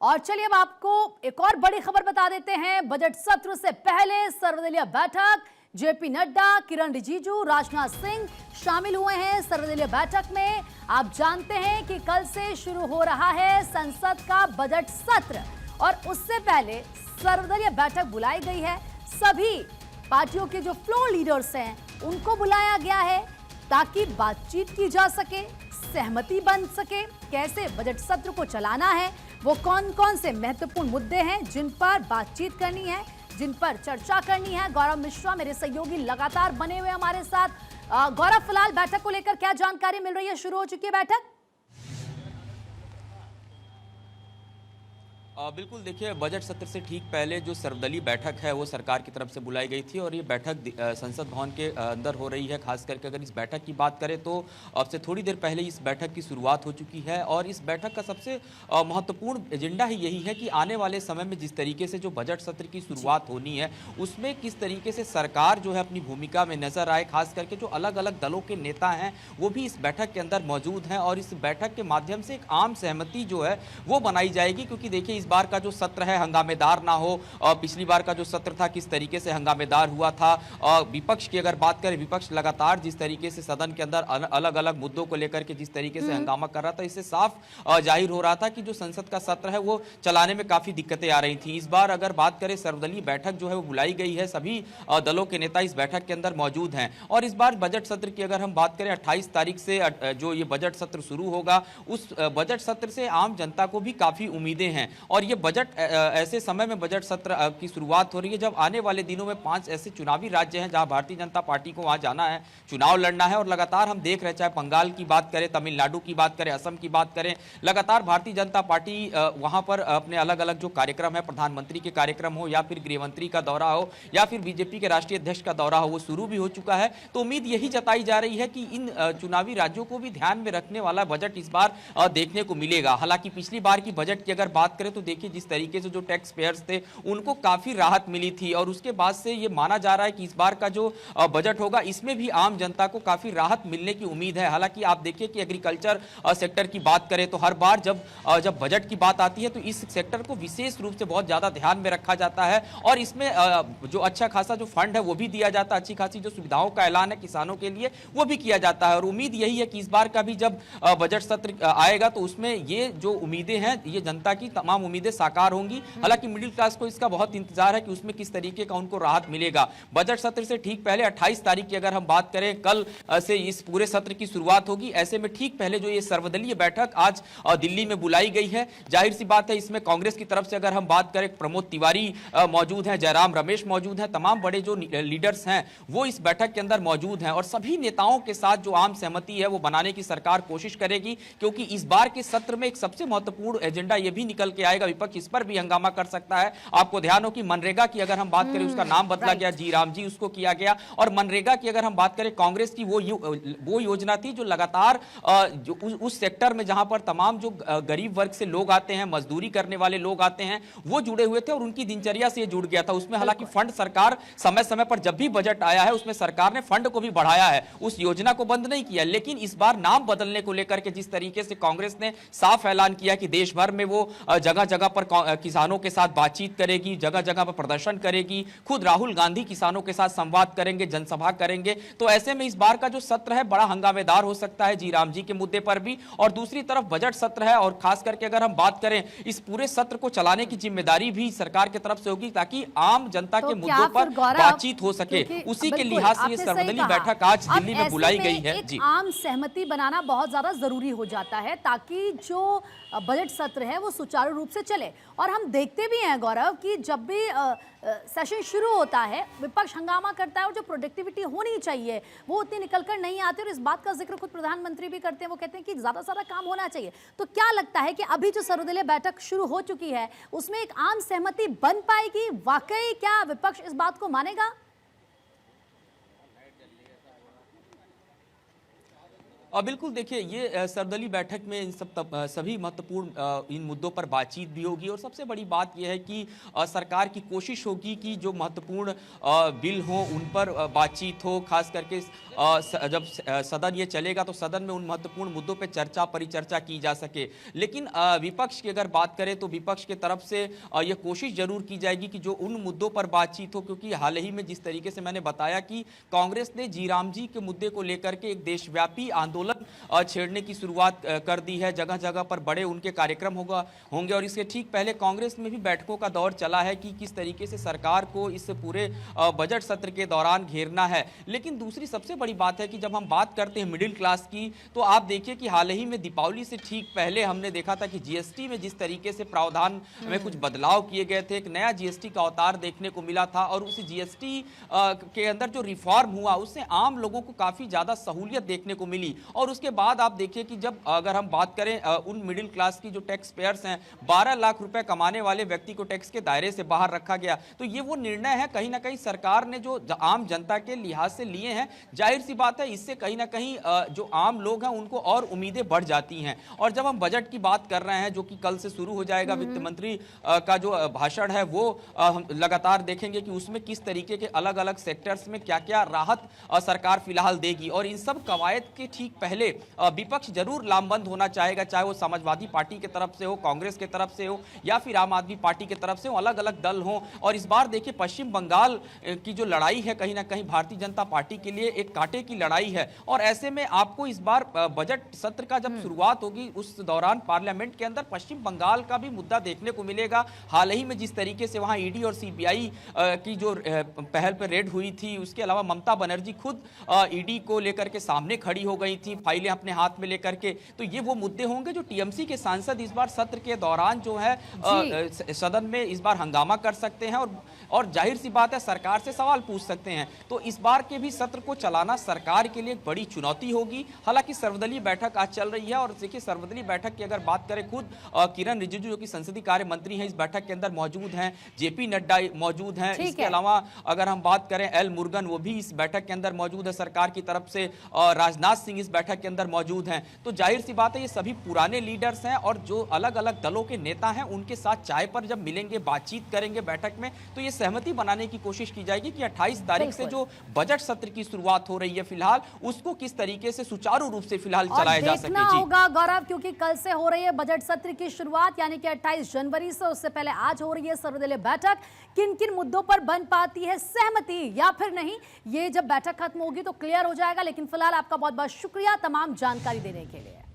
और चलिए अब आपको एक और बड़ी खबर बता देते हैं। बजट सत्र से पहले सर्वदलीय बैठक, जेपी नड्डा, किरण रिजिजू, राजनाथ सिंह शामिल हुए हैं सर्वदलीय बैठक में। आप जानते हैं कि कल से शुरू हो रहा है संसद का बजट सत्र और उससे पहले सर्वदलीय बैठक बुलाई गई है। सभी पार्टियों के जो फ्लोर लीडर्स हैं उनको बुलाया गया है ताकि बातचीत की जा सके, सहमति बन सके, कैसे बजट सत्र को चलाना है, वो कौन कौन से महत्वपूर्ण मुद्दे हैं जिन पर बातचीत करनी है, जिन पर चर्चा करनी है। गौरव मिश्रा मेरे सहयोगी लगातार बने हुए हमारे साथ। गौरव, फिलहाल बैठक को लेकर क्या जानकारी मिल रही है? शुरू हो चुकी है बैठक? बिल्कुल, देखिए, बजट सत्र से ठीक पहले जो सर्वदलीय बैठक है वो सरकार की तरफ से बुलाई गई थी और ये बैठक संसद भवन के अंदर हो रही है। खास करके अगर इस बैठक की बात करें तो अब से थोड़ी देर पहले इस बैठक की शुरुआत हो चुकी है और इस बैठक का सबसे महत्वपूर्ण एजेंडा ही यही है कि आने वाले समय में जिस तरीके से जो बजट सत्र की शुरुआत होनी है उसमें किस तरीके से सरकार जो है अपनी भूमिका में नजर आए। खास करके जो अलग अलग दलों के नेता हैं वो भी इस बैठक के अंदर मौजूद हैं और इस बैठक के माध्यम से एक आम सहमति जो है वो बनाई जाएगी, क्योंकि देखिए बार का जो सत्र है हंगामेदार ना हो। पिछली बार का जो सत्र था किस तरीके से हंगामेदार हुआ था। विपक्ष की अगर बात करें, विपक्ष लगातार जिस तरीके से सदन के अंदर अलग अलग मुद्दों को लेकर के जिस तरीके से हंगामा कर रहा था, इससे साफ जाहिर हो रहा था कि जो संसद का सत्र है वो चलाने में काफी दिक्कतें आ रही थी। इस बार अगर बात करें, सर्वदलीय बैठक जो है वो बुलाई गई है, सभी दलों के नेता इस बैठक के अंदर मौजूद हैं और इस बार बजट सत्र की अगर हम बात करें 28 तारीख से जो ये बजट सत्र शुरू होगा, उस बजट सत्र से आम जनता को भी काफी उम्मीदें हैं और ये बजट ऐसे समय में बजट सत्र की शुरुआत हो रही है जब आने वाले दिनों में 5 ऐसे चुनावी राज्य हैं जहां भारतीय जनता पार्टी को वहां जाना है, चुनाव लड़ना है और लगातार हम देख रहे हैं, चाहे बंगाल की बात करें, तमिलनाडु की बात करें, असम की बात करें, लगातार भारतीय जनता पार्टी वहां पर अपने अलग अलग जो कार्यक्रम है, प्रधानमंत्री के कार्यक्रम हो या फिर गृहमंत्री का दौरा हो या फिर बीजेपी के राष्ट्रीय अध्यक्ष का दौरा हो, वो शुरू भी हो चुका है। तो उम्मीद यही जताई जा रही है कि इन चुनावी राज्यों को भी ध्यान में रखने वाला बजट इस बार देखने को मिलेगा। हालांकि पिछली बार की बजट की अगर बात करें तो देखिए जिस तरीके से जो टैक्स पेयर्स थे उनको काफी राहत मिली थी और उसके बाद से ये माना जा रहा है कि इस बार का जो बजट होगा इसमें भी आम जनता को काफी राहत मिलने की उम्मीद है। हालांकि आप देखिए कि एग्रीकल्चर सेक्टर की बात करें तो हर बार जब बजट की बात आती है तो इस सेक्टर को विशेष रूप से बहुत ज्यादा ध्यान में रखा जाता है और इसमें जो अच्छा खासा जो फंड है वो भी दिया जाता है, अच्छी खासी जो सुविधाओं का ऐलान है किसानों के लिए वो भी किया जाता है और उम्मीद यही है कि इस बार का भी जब बजट सत्र आएगा तो उसमें ये जो उम्मीदें हैं, ये जनता की तमाम उम्मीदें साकार होंगी। हालांकि मिडिल क्लास को इसका बहुत इंतजार है कि उसमें किस तरीके का उनको राहत मिलेगा। बजट सत्र से ठीक पहले 28 तारीख की अगर हम बात करें, कल से इस पूरे सत्र की शुरुआत होगी। ऐसे में ठीक पहले जो ये सर्वदलीय बैठक आज दिल्ली में बुलाई गई है, जाहिर सी बात है इसमें कांग्रेस की तरफ से अगर हम बात करें, प्रमोद तिवारी मौजूद हैं, जयराम रमेश मौजूद हैं, तमाम बड़े जो लीडर्स हैं वो इस बैठक के अंदर मौजूद हैं और सभी नेताओं के साथ जो आम सहमति है वो बनाने की सरकार कोशिश करेगी, क्योंकि इस बार के सत्र में एक सबसे महत्वपूर्ण एजेंडा ये भी निकल के आएगा, विपक्ष इस पर भी हंगामा कर सकता है। आपको ध्यान हो कि मनरेगा की अगर हम बात करें उसका नाम बदला गया, जी राम जी उसको किया गया और मनरेगा की अगर हम बात करें, कांग्रेस की वो योजना थी जो लगातार जो उस सेक्टर में जहां पर तमाम जो गरीब वर्ग से लोग आते हैं, मजदूरी करने वाले लोग आते हैं, वो जुड़े हुए थे और उनकी दिनचर्या से ये जुड़ गया था। उसमें हालांकि फंड सरकार समय समय पर जब भी बजट आया है उसमें सरकार ने फंड को भी बढ़ाया है, उस योजना को बंद नहीं किया। लेकिन इस बार नाम बदलने को लेकर के जिस तरीके से कांग्रेस ने साफ ऐलान किया कि देश भर में वो जगह जगह पर किसानों के साथ बातचीत करेगी, जगह जगह पर प्रदर्शन करेगी, खुद राहुल गांधी किसानों के साथ संवाद करेंगे, जनसभा करेंगे, तो ऐसे में इस बार का जो सत्र है बड़ा हंगामेदार हो सकता है जी राम जी के मुद्दे पर भी। और दूसरी तरफ बजट सत्र है और खास करके अगर हम बात करें, इस पूरे सत्र को चलाने की जिम्मेदारी भी सरकार की तरफ से होगी ताकि आम जनता के मुद्दों पर बातचीत हो सके। उसी के लिहाज से ये सर्वदलीय बैठक आज दिल्ली में बुलाई गई है। जी, आम सहमति बनाना बहुत ज्यादा जरूरी हो जाता है ताकि जो बजट सत्र है वो सुचारू रूप से चले। और हम देखते भी हैं गौरव कि जब भी सेशन शुरू होता है विपक्ष हंगामा करता है और जो प्रोडक्टिविटी होनी चाहिए वो उतनी निकलकर नहीं आती और इस बात का जिक्र खुद प्रधानमंत्री भी करते हैं। वो कहते हैं कि ज्यादा से ज्यादा काम होना चाहिए। तो क्या लगता है कि अभी जो सर्वदलीय बैठक शुरू हो चुकी है उसमें एक आम सहमति बन पाएगी? वाकई क्या विपक्ष इस बात को मानेगा? बिल्कुल देखिए, ये सर्वदलीय बैठक में इन सभी महत्वपूर्ण इन मुद्दों पर बातचीत भी होगी और सबसे बड़ी बात यह है कि सरकार की कोशिश होगी कि जो महत्वपूर्ण बिल हो उन पर बातचीत हो, खास करके जब सदन ये चलेगा तो सदन में उन महत्वपूर्ण मुद्दों पर चर्चा परिचर्चा की जा सके। लेकिन विपक्ष की अगर बात करें तो विपक्ष की तरफ से यह कोशिश जरूर की जाएगी कि जो उन मुद्दों पर बातचीत हो, क्योंकि हाल ही में जिस तरीके से मैंने बताया कि कांग्रेस ने जी राम जी के मुद्दे को लेकर के एक देशव्यापी आंदोलन छेड़ने की शुरुआत कर दी है। जगह जगह पर बड़े उनके कार्यक्रम होंगे और इसके ठीक पहले कांग्रेस में भी बैठकों का दौर चला है कि किस तरीके से सरकार को इस पूरे बजट सत्र के दौरान घेरना है। लेकिन दूसरी सबसे बड़ी बात है कि जब हम बात करते हैं मिडिल क्लास की, तो आप देखिए कि हाल ही में दीपावली से ठीक पहले हमने देखा था कि जीएसटी में जिस तरीके से प्रावधान में कुछ बदलाव किए गए थे, एक नया जीएसटी का अवतार देखने को मिला था और उस जीएसटी के अंदर जो रिफॉर्म हुआ उससे आम लोगों को काफी ज्यादा सहूलियत देखने को मिली। और उसके बाद आप देखिए कि जब अगर हम बात करें उन मिडिल क्लास की जो टैक्स पेयर्स हैं, 12 लाख रुपए कमाने वाले व्यक्ति को टैक्स के दायरे से बाहर रखा गया। तो ये वो निर्णय है कहीं ना कहीं सरकार ने जो आम जनता के लिहाज से लिए हैं। जाहिर सी बात है इससे कहीं ना कहीं जो आम लोग हैं उनको और उम्मीदें बढ़ जाती हैं। और जब हम बजट की बात कर रहे हैं जो कि कल से शुरू हो जाएगा, वित्त मंत्री का जो भाषण है वो हम लगातार देखेंगे कि उसमें किस तरीके के अलग अलग सेक्टर्स में क्या क्या राहत सरकार फिलहाल देगी। और इन सब कवायद के ठीक पहले विपक्ष जरूर लामबंद होना चाहेगा, चाहे वो समाजवादी पार्टी की तरफ से हो, कांग्रेस की तरफ से हो या फिर आम आदमी पार्टी की तरफ से हो, अलग अलग दल हो। और इस बार देखिए पश्चिम बंगाल की जो लड़ाई है कहीं ना कहीं भारतीय जनता पार्टी के लिए एक कांटे की लड़ाई है। और ऐसे में आपको इस बार बजट सत्र का जब शुरुआत होगी उस दौरान पार्लियामेंट के अंदर पश्चिम बंगाल का भी मुद्दा देखने को मिलेगा। हाल ही में जिस तरीके से वहां ईडी और सीबीआई की जो पहल पर रेड हुई थी, उसके अलावा ममता बनर्जी खुद ईडी को लेकर के सामने खड़ी हो गई थी, फाइलें अपने हाथ में लेकर के। तो ये वो मुद्दे होंगे जो टीएमसी के सांसद इस बार सत्र के दौरान जो है सदन में इस बार हंगामा कर सकते हैं और जाहिर सी बात है सरकार से सवाल पूछ सकते हैं। तो इस बार के भी सत्र को चलाना सरकार के लिए एक बड़ी चुनौती होगी। हालांकि सर्वदलीय बैठक आज चल रही है और देखिए सर्वदलीय बैठक की अगर बात करें, खुद किरण रिजिजू जो कि संसदीय कार्य मंत्री हैं इस बैठक के अंदर मौजूद हैं, जेपी नड्डा मौजूद हैं। इसके अलावा अगर हम बात करें एल मुरुगन, वो भी इस बैठक के अंदर मौजूद है सरकार की तरफ से, राजनाथ सिंह इस बैठक के अंदर मौजूद हैं। तो जाहिर सी बात है ये सभी पुराने लीडर्स हैं और जो अलग अलग दलों के नेता हैं उनके साथ चाय पर जब मिलेंगे, बातचीत करेंगे बैठक में, तो ये सहमति बनाने की कोशिश की जाएगी कि 28 तारीख से जो बजट सत्र की शुरुआत हो रही है फिलहाल उसको किस तरीके से सुचारू रूप से फिलहाल चलाया जा सके। देखना होगा गौरव, क्योंकि कल से हो रही है बजट सत्र की शुरुआत, यानी कि 28 जनवरी से, उससे पहले आज हो रही है सर्वदलीय बैठक। किन किन मुद्दों पर बन पाती है सहमति या फिर नहीं, ये जब बैठक खत्म होगी तो क्लियर हो जाएगा। लेकिन फिलहाल आपका बहुत बहुत शुक्रिया तमाम जानकारी देने के लिए।